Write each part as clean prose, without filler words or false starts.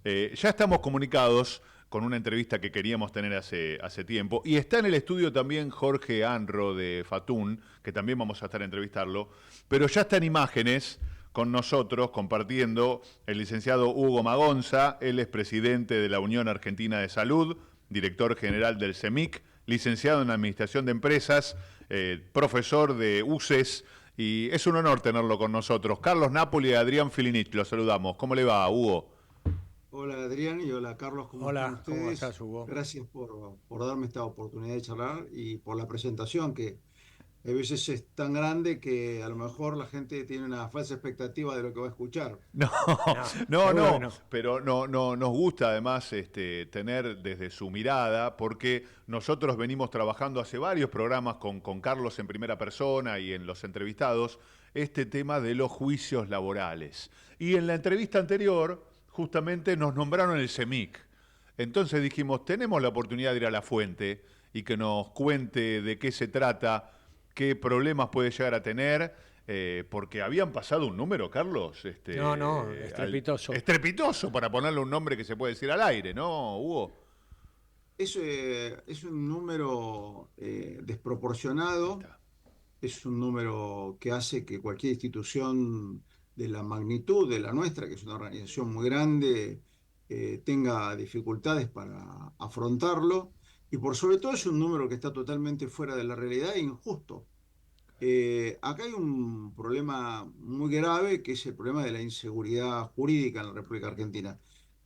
Ya estamos comunicados con una entrevista que queríamos tener hace tiempo. Y está en el estudio también Jorge Anro de Fatún, que también vamos a estar a entrevistarlo. Pero ya está en imágenes con nosotros, compartiendo el licenciado Hugo Magonza. Él es presidente de la Unión Argentina de Salud, director general del CEMIC, licenciado en Administración de Empresas, profesor de UCES. Y es un honor tenerlo con nosotros. Carlos Napoli y Adrián Filinich, los saludamos. ¿Cómo le va, Hugo? Hola Adrián y hola Carlos, ¿cómo están Hola, ¿cómo ustedes? estás, Hugo? Gracias por darme esta oportunidad de charlar y por la presentación, que a veces es tan grande que a lo mejor la gente tiene una falsa expectativa de lo que va a escuchar. No, No, seguro que no, no. pero no, nos gusta además tener desde su mirada, porque nosotros venimos trabajando hace varios programas con Carlos en primera persona y en los entrevistados, este tema de los juicios laborales. Y en la entrevista anterior, justamente nos nombraron el CEMIC. Entonces dijimos, tenemos la oportunidad de ir a la fuente y que nos cuente de qué se trata, qué problemas puede llegar a tener, porque habían pasado un número, Carlos, No, estrepitoso. estrepitoso, para ponerle un nombre que se puede decir al aire, ¿no, Hugo? Es un número Ahí desproporcionado, está. es un número que hace que cualquier institución de la magnitud de la nuestra, que es una organización muy grande, tenga dificultades para afrontarlo. Y por sobre todo es un número que está totalmente fuera de la realidad e injusto. Acá hay un problema muy grave que es el problema de la inseguridad jurídica en la República Argentina.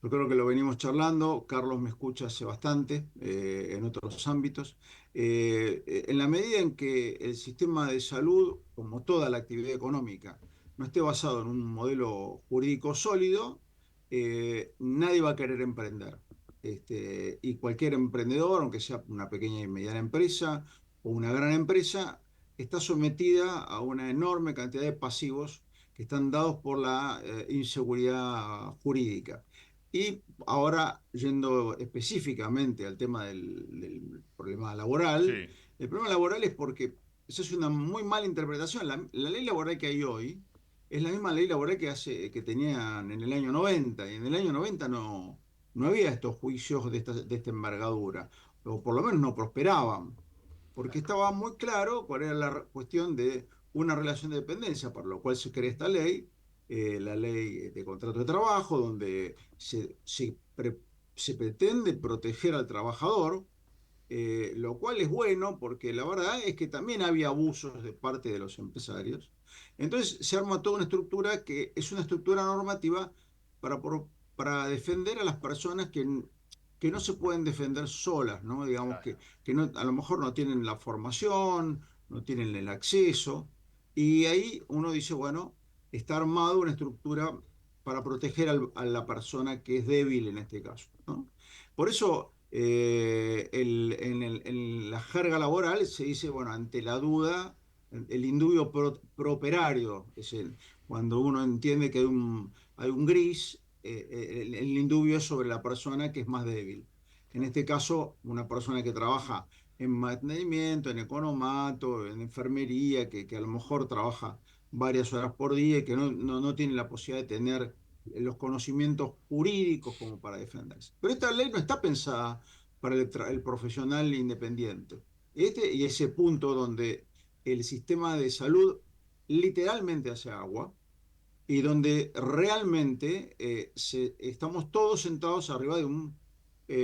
Yo creo que lo venimos charlando, Carlos me escucha hace bastante en otros ámbitos. En la medida en que el sistema de salud, como toda la actividad económica, no esté basado en un modelo jurídico sólido, nadie va a querer emprender. Y cualquier emprendedor, aunque sea una pequeña y mediana empresa o una gran empresa, está sometida a una enorme cantidad de pasivos que están dados por la inseguridad jurídica. Y ahora, yendo específicamente al tema del problema laboral, Sí, el problema laboral es porque esa es una muy mala interpretación. La ley laboral que hay hoy es la misma ley laboral que tenían en el año 90, y en el año 90 no había estos juicios de esta envergadura, o por lo menos no prosperaban porque claro. estaba muy claro cuál era la cuestión de una relación de dependencia, para lo cual se crea esta ley, la ley de contrato de trabajo, donde se pretende proteger al trabajador, lo cual es bueno porque la verdad es que también había abusos de parte de los empresarios. Entonces se arma toda una estructura que es una estructura normativa para defender a las personas que no se pueden defender solas, ¿no? Digamos Claro. que no, a lo mejor no tienen la formación, no tienen el acceso, y ahí uno dice, bueno, está armado una estructura para proteger a la persona que es débil en este caso, ¿no? Por eso, en la jerga laboral se dice, bueno, ante la duda, el indubio properario, cuando uno entiende que hay un gris, el indubio es sobre la persona que es más débil. En este caso, una persona que trabaja en mantenimiento, en economato, en enfermería, que a lo mejor trabaja varias horas por día y que no tiene la posibilidad de tener los conocimientos jurídicos como para defenderse. Pero esta ley no está pensada para el profesional independiente. Y ese punto donde el sistema de salud literalmente hace agua y donde realmente estamos todos sentados arriba de un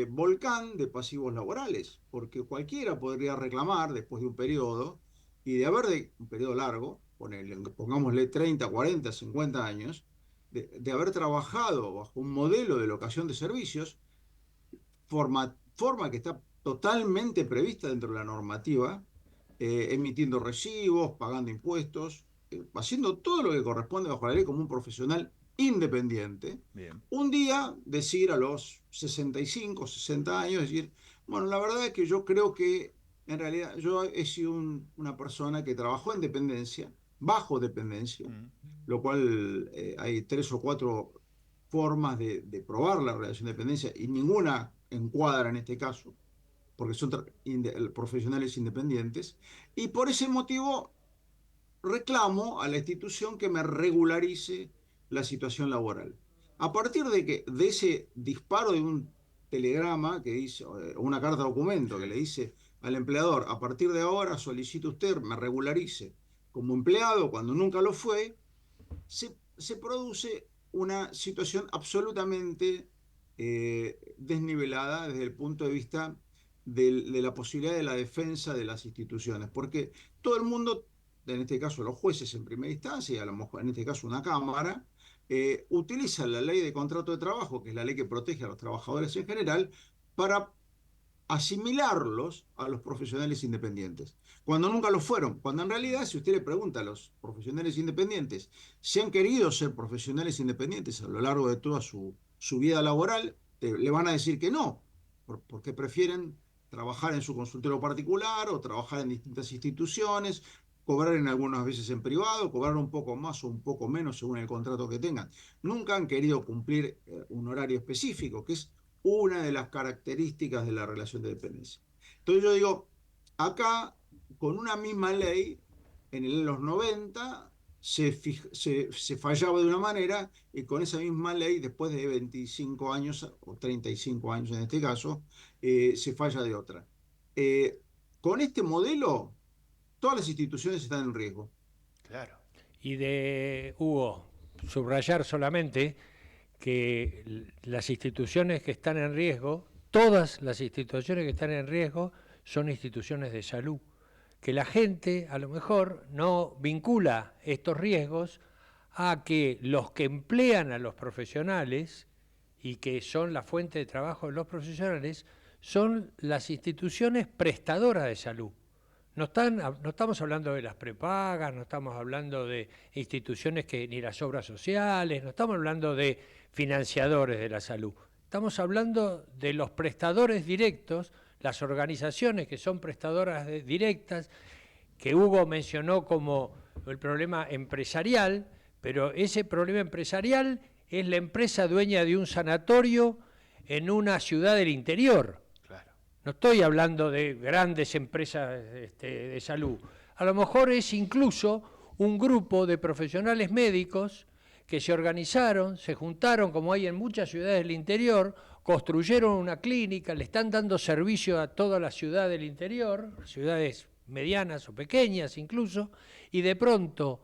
volcán de pasivos laborales, porque cualquiera podría reclamar después de un periodo, y de haber de un periodo largo, pongámosle 30, 40, 50 años, de haber trabajado bajo un modelo de locación de servicios, forma que está totalmente prevista dentro de la normativa, emitiendo recibos, pagando impuestos, haciendo todo lo que corresponde bajo la ley como un profesional independiente. Bien. Un día decir a los 65, 60 años, decir, bueno, la verdad es que yo creo que en realidad yo he sido una persona que trabajó en dependencia, bajo dependencia, Mm. lo cual hay tres o cuatro formas de probar la relación de dependencia y ninguna encuadra en este caso, porque son profesionales independientes, y por ese motivo reclamo a la institución que me regularice la situación laboral. A partir de ese disparo de un telegrama que dice, o una carta documento Sí. que le dice al empleador, a partir de ahora solicito usted me regularice como empleado cuando nunca lo fue, se produce una situación absolutamente desnivelada desde el punto de vista de la posibilidad de la defensa de las instituciones, porque todo el mundo, en este caso los jueces en primera instancia, y a lo mejor en este caso una cámara, utiliza la ley de contrato de trabajo, que es la ley que protege a los trabajadores en general, para asimilarlos a los profesionales independientes, cuando nunca lo fueron, cuando en realidad si usted le pregunta a los profesionales independientes si han querido ser profesionales independientes a lo largo de toda su vida laboral, le van a decir que no, porque prefieren trabajar en su consultorio particular o trabajar en distintas instituciones, cobrar en algunas veces en privado, cobrar un poco más o un poco menos según el contrato que tengan. Nunca han querido cumplir un horario específico, que es una de las características de la relación de dependencia. Entonces yo digo, acá con una misma ley, en los 90 se fallaba de una manera y con esa misma ley, después de 25 años o 35 años en este caso, se falla de otra. Eh, con este modelo, todas las instituciones están en riesgo. Claro. Y de Hugo, subrayar solamente que las instituciones que están en riesgo, todas las instituciones que están en riesgo, son instituciones de salud. Que la gente a lo mejor no vincula estos riesgos a que los que emplean a los profesionales y que son la fuente de trabajo de los profesionales son las instituciones prestadoras de salud. No estamos hablando de las prepagas, no estamos hablando de instituciones que ni las obras sociales, no estamos hablando de financiadores de la salud. Estamos hablando de los prestadores directos, las organizaciones que son prestadoras directas, que Hugo mencionó como el problema empresarial, pero ese problema empresarial es la empresa dueña de un sanatorio en una ciudad del interior. Claro. No estoy hablando de grandes empresas de salud. A lo mejor es incluso un grupo de profesionales médicos que se organizaron, se juntaron, como hay en muchas ciudades del interior, construyeron una clínica, le están dando servicio a toda la ciudad del interior, ciudades medianas o pequeñas incluso, y de pronto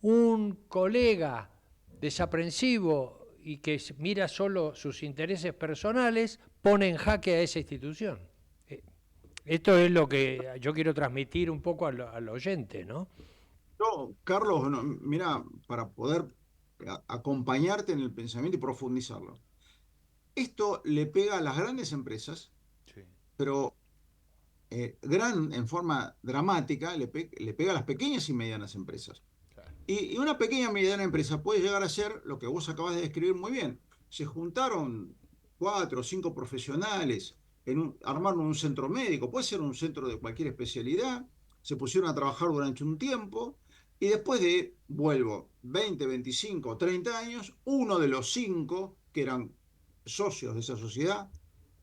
un colega desaprensivo y que mira solo sus intereses personales pone en jaque a esa institución. Esto es lo que yo quiero transmitir un poco al oyente, ¿no? No, Carlos, no, mira, para poder acompañarte en el pensamiento y profundizarlo. Esto le pega a las grandes empresas, Sí. pero en forma dramática le pega a las pequeñas y medianas empresas. Claro. Y una pequeña y mediana empresa puede llegar a ser lo que vos acabas de describir muy bien. Se juntaron 4 o 5 profesionales, armaron un centro médico, puede ser un centro de cualquier especialidad, se pusieron a trabajar durante un tiempo y después de, vuelvo, 20, 25, 30 años, uno de los 5 que eran socios de esa sociedad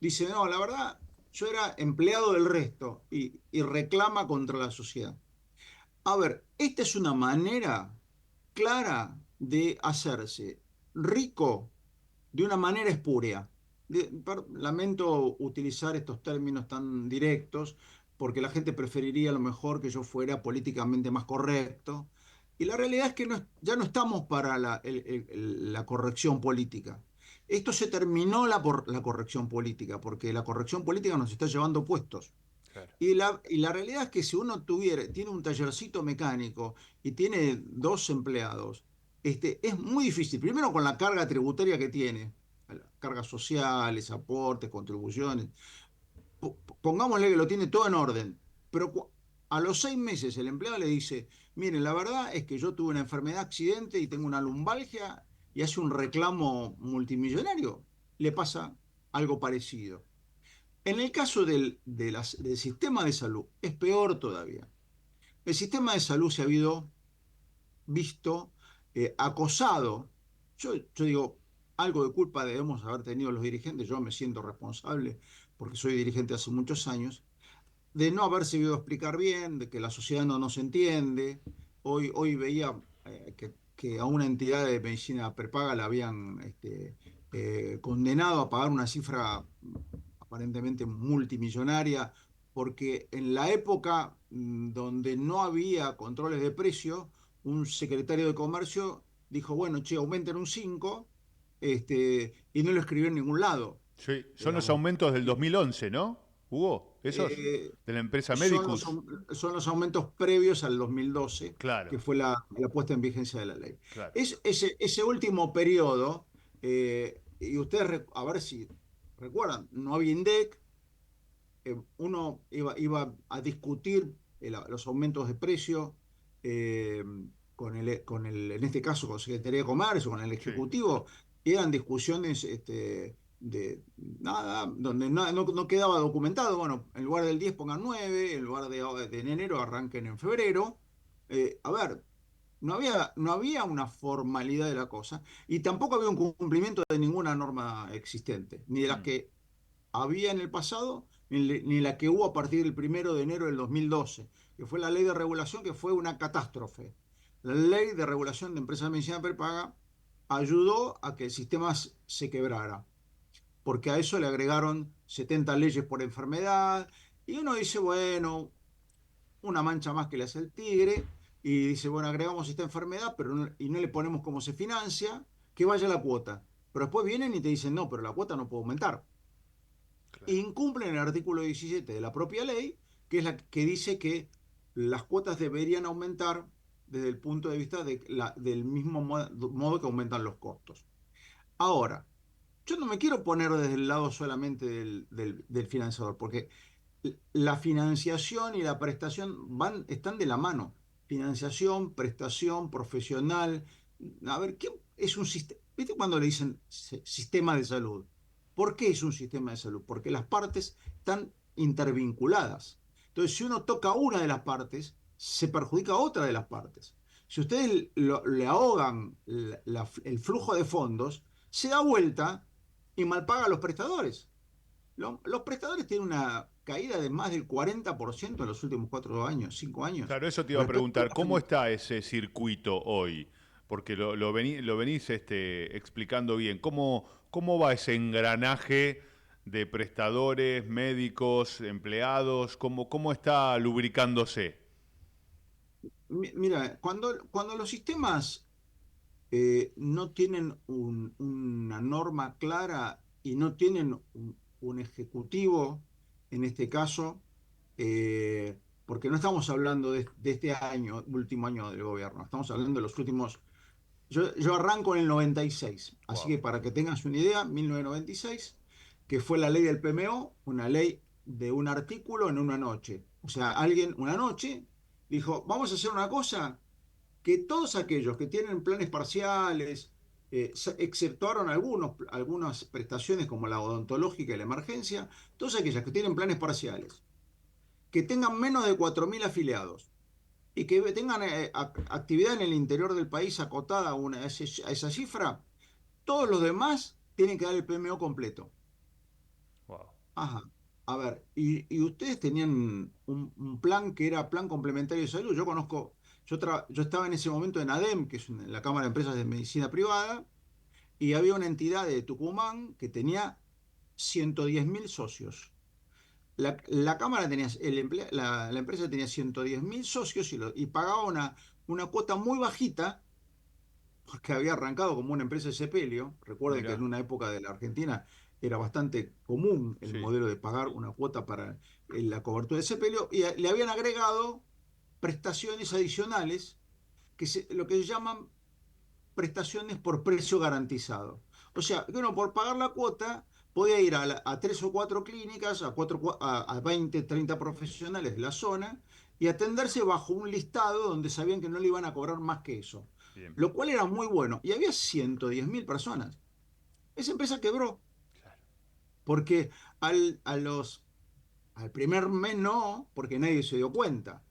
dice, no, la verdad, yo era empleado del resto y reclama contra la sociedad. A ver, esta es una manera clara de hacerse rico de una manera espúrea. Lamento utilizar estos términos tan directos porque la gente preferiría a lo mejor que yo fuera políticamente más correcto. Y la realidad es que ya no estamos para la corrección política. Esto se terminó la corrección política porque la corrección política nos está llevando puestos. Claro. Y la realidad es que si uno tiene un tallercito mecánico y tiene 2 empleados, es muy difícil, primero con la carga tributaria que tiene, cargas sociales, aportes, contribuciones, pongámosle que lo tiene todo en orden, pero a los 6 meses el empleado le dice, miren, la verdad es que yo tuve una enfermedad, accidente y tengo una lumbalgia y hace un reclamo multimillonario, le pasa algo parecido. En el caso del sistema de salud, es peor todavía. El sistema de salud se ha visto acosado. Yo digo, algo de culpa debemos haber tenido los dirigentes, yo me siento responsable porque soy dirigente hace muchos años, de no haber sabido explicar bien, de que la sociedad no nos entiende. Hoy veía que que a una entidad de medicina prepaga la habían condenado a pagar una cifra aparentemente multimillonaria, porque en la época donde no había controles de precio, un secretario de comercio dijo, bueno, che, aumenten un 5, y no lo escribió en ningún lado, Sí, son los digamos. aumentos del 2011, ¿no? ¿Hugo? ¿Esos? Eh, De la empresa son los, Medicus. son los aumentos previos al 2012, Claro, que fue la puesta en vigencia de la ley. claro. Ese último periodo, y ustedes, a ver si recuerdan, no había INDEC, uno iba a discutir los aumentos de precio eh, en este caso, con Secretaría de Comercio, con el Sí, Ejecutivo, eran discusiones de nada, donde no quedaba documentado. Bueno, en lugar del 10 pongan 9, en lugar de en enero arranquen en febrero. A ver, no había una formalidad de la cosa y tampoco había un cumplimiento de ninguna norma existente, ni de las mm, que había en el pasado, ni la que hubo a partir del 1 de enero del 2012, que fue la ley de regulación, que fue una catástrofe. La ley de regulación de empresas de medicina prepaga ayudó a que el sistema se quebrara, porque a eso le agregaron 70 leyes por enfermedad, y uno dice, bueno, una mancha más que le hace el tigre, y dice, bueno, agregamos esta enfermedad, pero y no le ponemos cómo se financia, que vaya la cuota. Pero después vienen y te dicen, no, pero la cuota no puede aumentar. claro. Incumplen el artículo 17 de la propia ley, que es la que dice que las cuotas deberían aumentar desde el punto de vista del mismo modo que aumentan los costos. Ahora, yo no me quiero poner desde el lado solamente del financiador, porque la financiación y la prestación están de la mano. Financiación, prestación, profesional. A ver, ¿qué es un sistema? ¿Viste cuando le dicen sistema de salud? ¿Por qué es un sistema de salud? Porque las partes están intervinculadas. Entonces, si uno toca una de las partes, se perjudica a otra de las partes. Si ustedes le ahogan el flujo de fondos, se da vuelta y malpaga a los prestadores. Los prestadores tienen una caída de más del 40% en los últimos 4 años, 5 años, Claro, eso te iba a respecto preguntar, a hace ¿cómo está ese circuito hoy? Porque lo venís explicando bien. ¿Cómo va ese engranaje de prestadores, médicos, empleados? ¿Cómo está lubricándose? Mira, cuando los sistemas no tienen una norma clara y no tienen un ejecutivo, en este caso, porque no estamos hablando de este año, último año del gobierno, estamos hablando de los últimos. Yo arranco en el 96, así Wow. que para que tengas una idea, 1996, que fue la ley del PMO, una ley de un artículo en una noche. O sea, alguien una noche dijo, vamos a hacer una cosa, que todos aquellos que tienen planes parciales, exceptuaron algunas prestaciones como la odontológica y la emergencia, todas aquellas que tienen planes parciales, que tengan menos de 4.000 afiliados y que tengan actividad en el interior del país acotada a esa cifra, todos los demás tienen que dar el PMO completo. Wow. Ajá. A ver, y ustedes tenían un plan que era plan complementario de salud. Yo estaba en ese momento en ADEM, que es la Cámara de Empresas de Medicina Privada, y había una entidad de Tucumán que tenía 110.000 socios. La Cámara tenía, la empresa tenía 110.000 socios y pagaba una cuota muy bajita porque había arrancado como una empresa de sepelio. Recuerden que Mirá, en una época de la Argentina era bastante común el sí. modelo de pagar una cuota para la cobertura de sepelio y le habían agregado prestaciones adicionales, lo que se llaman prestaciones por precio garantizado. O sea, que uno por pagar la cuota podía ir a 3 o 4 clínicas, a 20, 30 profesionales de la zona y atenderse bajo un listado donde sabían que no le iban a cobrar más que eso. Bien. Lo cual era muy bueno. Y había 110.000 personas. Esa empresa quebró Claro. porque al primer mes no, porque nadie se dio cuenta.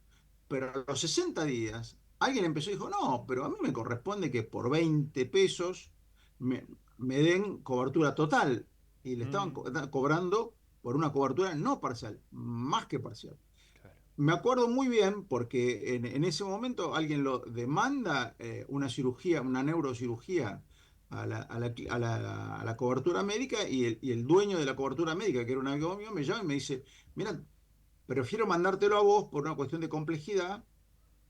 Pero a los 60 días, alguien empezó y dijo, no, pero a mí me corresponde que por 20 pesos me, me den cobertura total. Y le estaban Mm, cobrando por una cobertura no parcial, más que parcial. claro. Me acuerdo muy bien porque en ese momento alguien lo demanda una cirugía, una neurocirugía a la cobertura médica y el dueño de la cobertura médica, que era un amigo mío, me llama y me dice, mira, prefiero mandártelo a vos por una cuestión de complejidad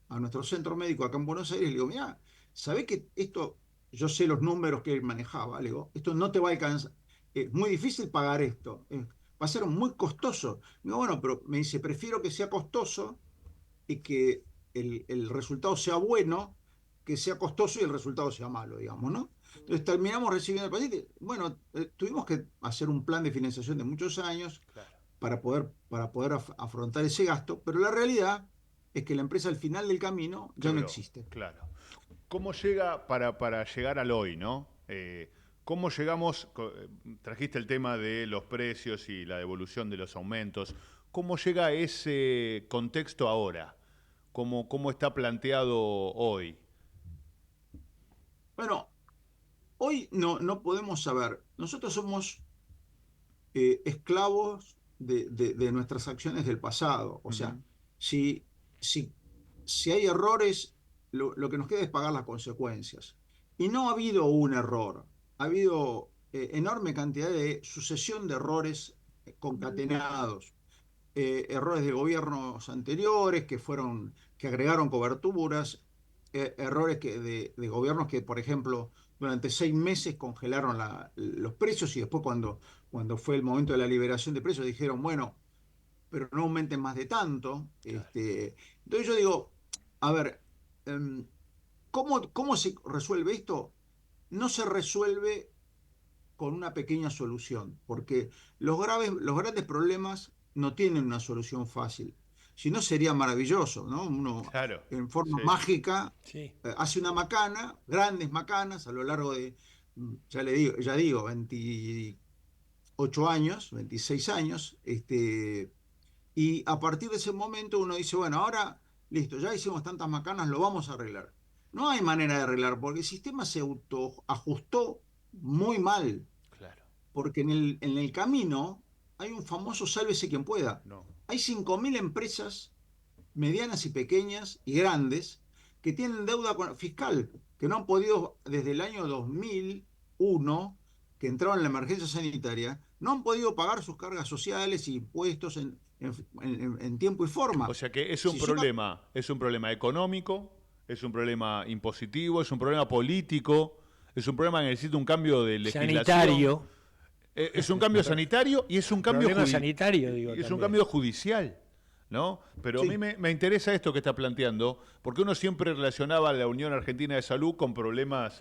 a nuestro centro médico acá en Buenos Aires. Le digo, mira, ¿sabés que esto, yo sé los números que él manejaba, le digo, esto no te va a alcanzar, es muy difícil pagar esto, va a ser muy costoso. No, bueno, pero me dice, prefiero que sea costoso y que el resultado sea bueno, que sea costoso y el resultado sea malo, digamos, ¿no? Entonces terminamos recibiendo al paciente. Bueno, tuvimos que hacer un plan de financiación de muchos años Claro. para poder afrontar ese gasto, pero la realidad es que la empresa al final del camino ya no Quebró, existe. claro. ¿Cómo llega para llegar al hoy, no? ¿Cómo llegamos? Trajiste el tema de los precios y la devolución de los aumentos. ¿Cómo llega ese contexto ahora? ¿Cómo está planteado hoy? Bueno, hoy no podemos saber. Nosotros somos esclavos de nuestras acciones del pasado. O sea, Ujú. si, si, si hay errores, lo que nos queda es pagar las consecuencias. Y no ha habido un error, ha habido enorme cantidad de sucesión de errores concatenados. Errores de gobiernos anteriores que agregaron coberturas, errores de gobiernos que, por ejemplo, durante 6 meses congelaron los precios y después cuando fue el momento de la liberación de precios dijeron, bueno, pero no aumenten más de tanto. Claro. Entonces yo digo, a ver, em, ¿cómo se resuelve esto? No se resuelve con una pequeña solución, porque los grandes problemas no tienen una solución fácil. Si no, sería maravilloso, ¿no? Uno, Claro, en forma sí. mágica, Sí. hace una macana, grandes macanas, a lo largo de, ya digo, 28 años, 26 años, y a partir de ese momento uno dice, bueno, ahora, listo, ya hicimos tantas macanas, lo vamos a arreglar. No hay manera de arreglar, porque el sistema se autoajustó muy mal, Claro. porque en el camino hay un famoso sálvese quien pueda. No. Hay 5.000 empresas medianas y pequeñas y grandes que tienen deuda fiscal, que no han podido desde el año 2001, que entraron en la emergencia sanitaria, no han podido pagar sus cargas sociales y impuestos en tiempo y O forma. sea que Si yo es un problema económico, es un problema impositivo, es un problema político, es un problema que necesita un cambio de legislación, Sanitario. es un cambio sanitario y es un cambio Problema sanitario, digo y es un también. cambio judicial, ¿no? Pero a mí Sí, me interesa esto que está planteando, porque uno siempre relacionaba la Unión Argentina de Salud con problemas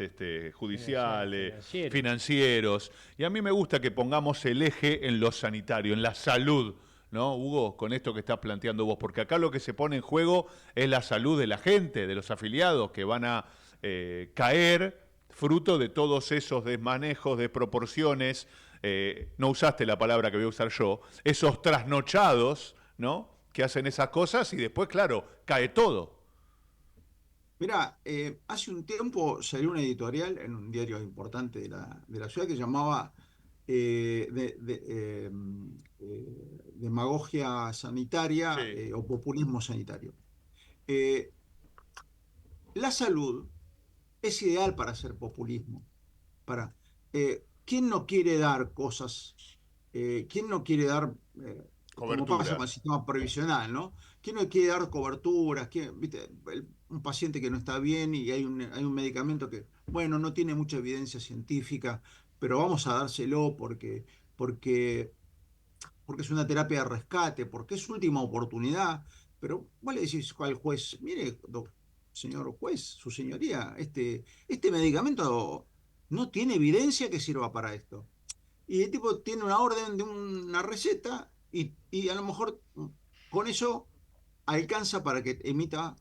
judiciales, Financiero. financieros, y a mí me gusta que pongamos el eje en lo sanitario, en la salud, ¿no, Hugo? Con esto que estás planteando vos, porque acá lo que se pone en juego es la salud de la gente, de los afiliados, que van a caer fruto de todos esos desmanejos, desproporciones, no usaste la palabra que voy a usar yo, esos trasnochados, ¿no? Que hacen esas cosas y después, claro, cae todo. mirá, hace un tiempo salió una editorial en un diario importante de la ciudad que llamaba demagogia sanitaria Sí. o populismo sanitario. Eh, la salud es ideal para hacer populismo. ¿Quién no quiere dar cosas? ¿Quién no quiere dar, como pasa Cobertura. con el sistema previsional, ¿no? ¿Quién no quiere dar coberturas? ¿Viste? Un paciente que no está bien y hay un medicamento que, bueno, no tiene mucha evidencia científica, pero vamos a dárselo porque, porque es una terapia de rescate, porque es su última oportunidad. Pero vos le decís al juez, mire, señor juez, su señoría, este medicamento no tiene evidencia que sirva para esto. Y el tipo tiene una orden de una receta y a lo mejor con eso alcanza para que emita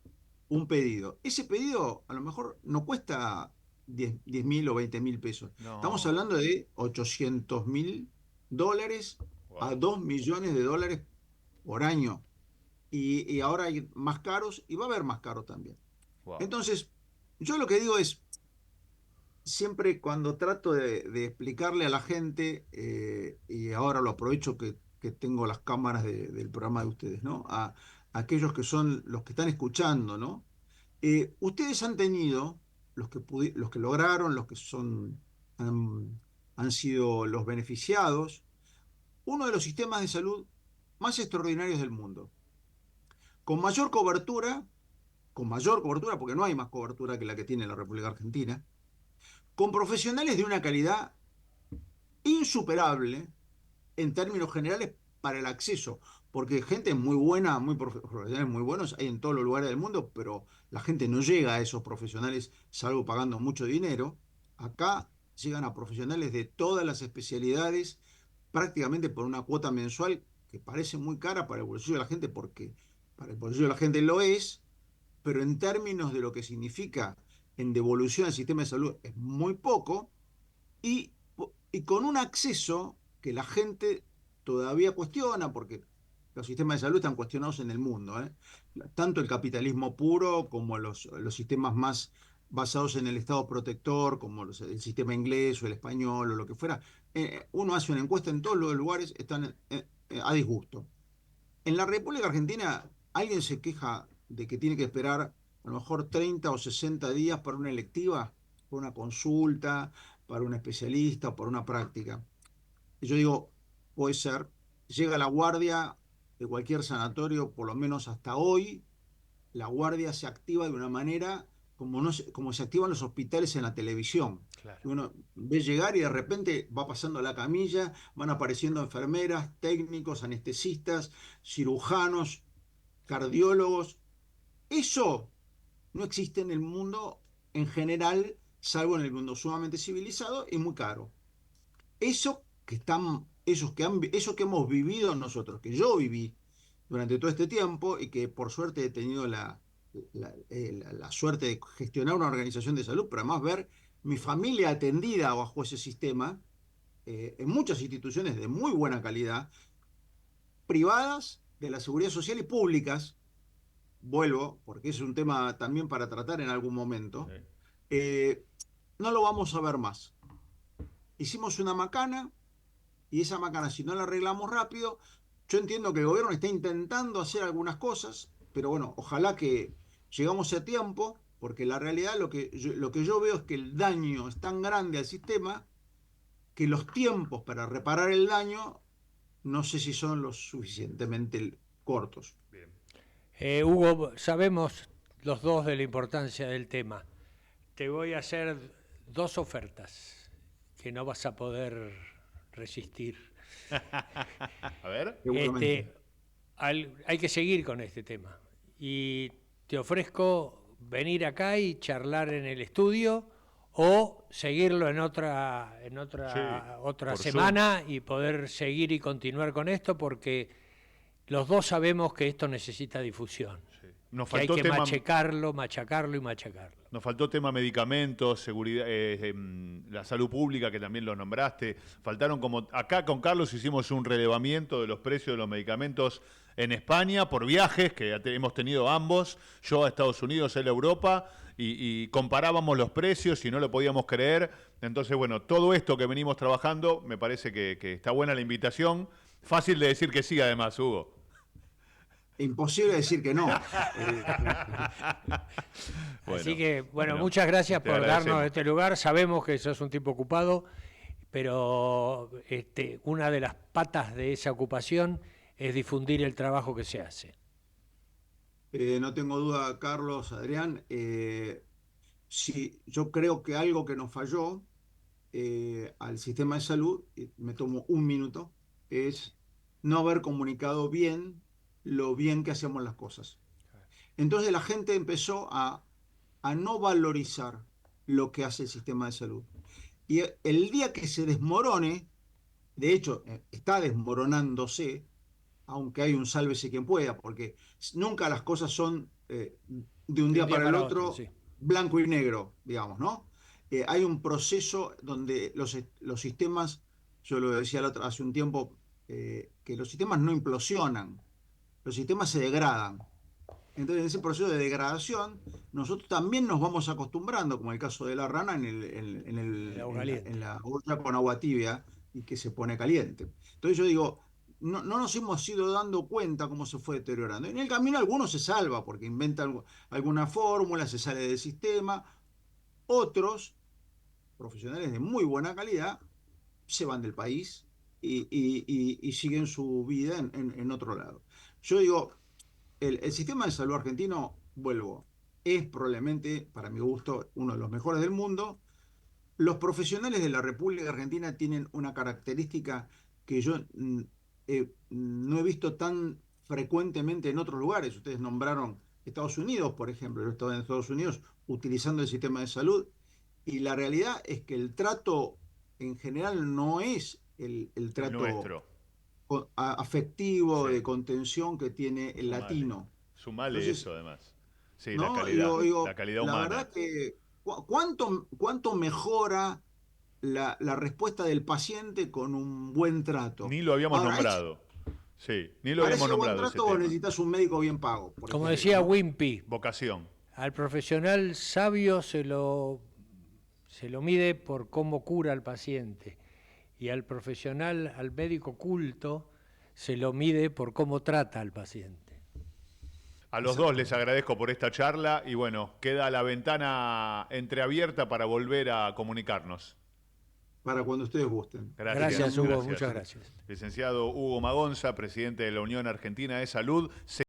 un pedido. Ese pedido a lo mejor no cuesta 10.000 o 20.000 pesos. Estamos No. hablando de 800.000 dólares a Wow. 2 millones de dólares por año. Y ahora hay más caros y va a haber más caros también. Wow. Entonces, yo lo que digo es, siempre cuando trato de explicarle a la gente, y ahora lo aprovecho que tengo las cámaras del programa de ustedes, ¿no? aquellos que son los que están escuchando, ¿no? Ustedes han tenido, los que lograron, los que han, han sido los beneficiados, uno de los sistemas de salud más extraordinarios del mundo, con mayor cobertura, porque no hay más cobertura que la que tiene la República Argentina, con profesionales de una calidad insuperable en términos generales para el acceso, porque gente muy buena, profesionales muy buenos hay en todos los lugares del mundo, pero la gente no llega a esos profesionales salvo pagando mucho dinero. Acá llegan a profesionales de todas las especialidades prácticamente por una cuota mensual que parece muy cara para el bolsillo de la gente, porque para el bolsillo de la gente lo es, pero en términos de lo que significa en devolución al sistema de salud es muy poco, y, y con un acceso que la gente todavía cuestiona, porque los sistemas de salud están cuestionados en el mundo, ¿eh? Tanto el capitalismo puro como los sistemas más basados en el Estado protector, como el sistema inglés o el español o lo que fuera. Uno hace una encuesta en todos los lugares, están a disgusto. En la República Argentina, alguien se queja de que tiene que esperar a lo mejor 30 o 60 días para una electiva, para una consulta, para un especialista, para una práctica. Y yo digo, puede ser, llega la guardia de cualquier sanatorio, por lo menos hasta hoy, la guardia se activa de una manera como, no se, como se activan los hospitales en la televisión. Claro. Uno ve llegar y de repente va pasando la camilla, van apareciendo enfermeras, técnicos, anestesistas, cirujanos, cardiólogos. Eso no existe en el mundo en general, salvo en el mundo sumamente civilizado y muy caro. Eso que hemos vivido nosotros, que yo viví durante todo este tiempo y que por suerte he tenido la suerte de gestionar una organización de salud, pero además ver mi familia atendida bajo ese sistema, en muchas instituciones de muy buena calidad, privadas de la seguridad social y públicas, vuelvo, porque es un tema también para tratar en algún momento, Sí. eh, no lo vamos a ver más. Hicimos una macana, y esa macana, si no la arreglamos rápido, yo entiendo que el gobierno está intentando hacer algunas cosas, pero bueno, ojalá que llegamos a tiempo, porque la realidad lo que yo veo es que el daño es tan grande al sistema que los tiempos para reparar el daño no sé si son lo suficientemente cortos. Bien. Hugo, sabemos los dos de la importancia del tema. Te voy a hacer dos ofertas que no vas a poder resistir. A ver. Seguramente. Hay que seguir con este tema. Y te ofrezco venir acá y charlar en el estudio o seguirlo en otra Sí, por semana y poder seguir y continuar con esto, porque los dos sabemos que esto necesita difusión. Sí. Nos Que hay faltó que tema, machacarlo, machacarlo y machacarlo. nos faltó tema medicamentos, seguridad, la salud pública, que también lo nombraste. Faltaron como. Acá con Carlos hicimos un relevamiento de los precios de los medicamentos en España por viajes que hemos tenido ambos, yo a Estados Unidos, él a Europa, y comparábamos los precios y no lo podíamos creer. Entonces, bueno, todo esto que venimos trabajando, me parece que está buena la invitación. Fácil de decir que sí, además, Hugo. Imposible decir que no. Bueno, Así que, bueno, muchas gracias te por agradecemos. darnos este lugar. Sabemos que sos un tipo ocupado, pero una de las patas de esa ocupación es difundir el trabajo que se hace. No tengo duda, Carlos, Adrián. Sí, yo creo que algo que nos falló al sistema de salud, y me tomo un minuto, es no haber comunicado bien lo bien que hacemos las cosas. Entonces la gente empezó a no valorizar lo que hace el sistema de salud. Y el día que se desmorone, de hecho, está desmoronándose, aunque hay un sálvese quien pueda, porque nunca las cosas son de un De día un día para el para otro, otro sí. blanco y negro, digamos, ¿no? Hay un proceso donde los sistemas, yo lo decía hace un tiempo, que los sistemas no implosionan, los sistemas se degradan. Entonces, en ese proceso de degradación, nosotros también nos vamos acostumbrando, como el caso de la rana El agua caliente. en la olla con agua tibia y que se pone caliente. Entonces yo digo, no nos hemos ido dando cuenta cómo se fue deteriorando. En el camino algunos se salva porque inventa alguna fórmula, se sale del sistema. Otros, profesionales de muy buena calidad, se van del país y siguen su vida en otro lado. Yo digo, el sistema de salud argentino, vuelvo, es probablemente, para mi gusto, uno de los mejores del mundo. Los profesionales de la República Argentina tienen una característica que yo no he visto tan frecuentemente en otros lugares. Ustedes nombraron Estados Unidos, por ejemplo. Yo he estado en Estados Unidos utilizando el sistema de salud y la realidad es que el trato en general no es el El trato nuestro. afectivo, Sí. de contención que tiene el Sumale. latino. Sumale Entonces, eso además. Sí, ¿no? la calidad La humana. verdad que cuánto mejora la respuesta del paciente con un buen trato. Ni lo habíamos Ahora, nombrado. Sí, ni lo para habíamos ese buen nombrado ese trato vos tema. necesitas un médico bien pago, por Como ejemplo, decía ¿no? Wimpy, Vocación. al profesional sabio se lo mide por cómo cura al paciente y al profesional, al médico culto, se lo mide por cómo trata al paciente. A los dos les agradezco por esta charla y bueno, queda la ventana entreabierta para volver a comunicarnos. Para cuando ustedes gusten. Gracias, Hugo, muchas gracias. Licenciado Hugo Magonza, presidente de la Unión Argentina de Salud.